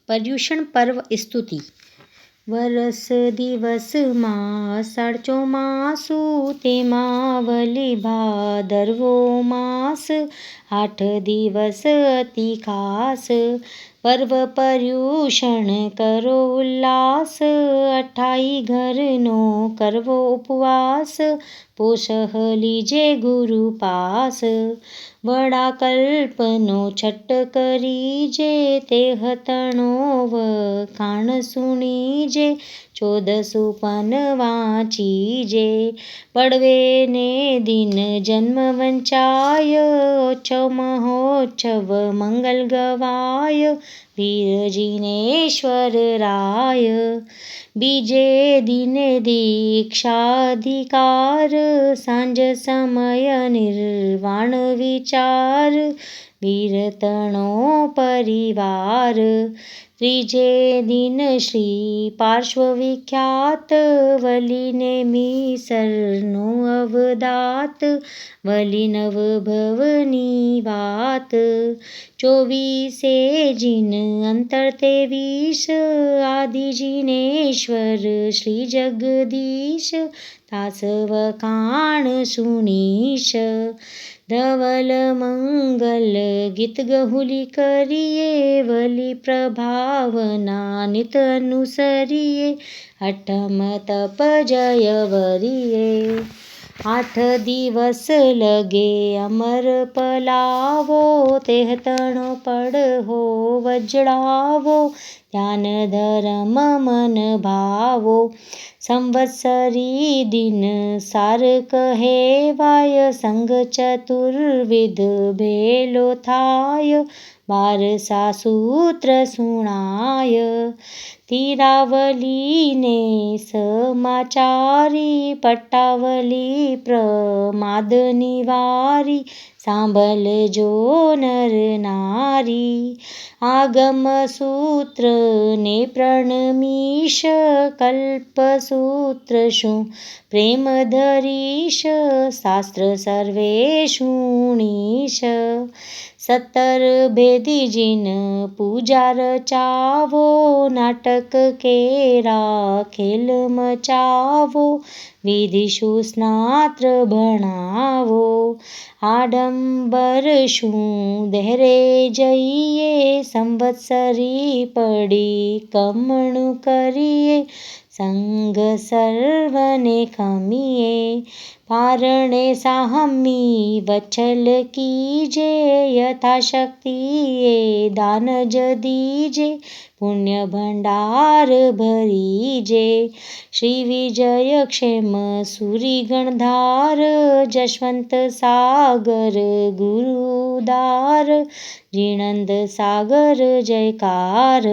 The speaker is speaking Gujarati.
પર્યુષણ પર્વ સ્તુતિ. વરસ દિવસમાં અષાઢ ચોમાસું, તેમાં વલી ભાદરવો માસ. 8 દિવસ અતિ ખાસ, પર્વ પર્યુષણ કરો ઉલ્લાસ. 28 ઘરનો કરવો ઉપવાસ, પોષહ લીજે ગુરુ પાસ. વડા કલ્પનો છઠ્ઠ કરીજે, તેહ તણો વખાણ સુણીજે. 14 સુપન વાંચીજે, પડવે ને દિન જન્મ વંચાય. ઓછવ મહોત્સવ મંગલ ગવાય, વીર જિનેશ્વર રાય. બીજે દિને દીક્ષાધિકાર, સાંજ સમય નિર્વાણ વિચાર. વીર તણો પરિવાર. ત્રીજે દિન શ્રી પાર્શ્વ વિખ્યાત, વલી નેમિષરનો અવદાત. વલી નવ ભવની વાત. 24 જીન અંતર 23, આદિ જિનેશ્વર શ્રી જગદીશ. દાસ વખાણ સુણીશ. ધવલ મંગલ ગીત ગહુલી કરીએ, વલી પ્રભાવના નિત અનુસરીએ. અઠમ તપ જય વરીએ, 8 દિવસ લગે અમર પલાવો. તેહ તણો પડહો વજળાવો, ધ્યાન ધરમ મન ભાવો. સંવત્સરી દિન સાર કહેવાય, સંગ ચતુર્વિધ ભેલો થાય. 12 સૂત્ર સુણાય, તિરાવલીને સમાચારી. પટ્ટાવલી પ્રમાદ નિવારી, સાંભળજો નર નારી. આગમ સૂત્ર ને પ્રણમીશ, કલ્પસૂત્ર શું પ્રેમ ધરીશ. શાસ્ત્ર સર્વે શુણીશ. 17 ભેદી જીન પૂજા રચાવો, નાટક કેરા ખેલ મચાવો. વિધિ સુસ્નાત્ર ભણાવો, આડંબર શું દેહરે જઈએ. સંવત્સરી પડી કમણું કરીએ, સંગ સર્વને ખમીએ. પારણે સાહમી વત્સલ કીજે, યથાશક્તિ એ દાન જ દીજે. પુણ્ય ભંડાર ભરીજે. શ્રી વિજય ક્ષેમ સુરી ગણધાર, જશવંત સાગર ગુરુદાર. જીણંદ સાગર જયકાર.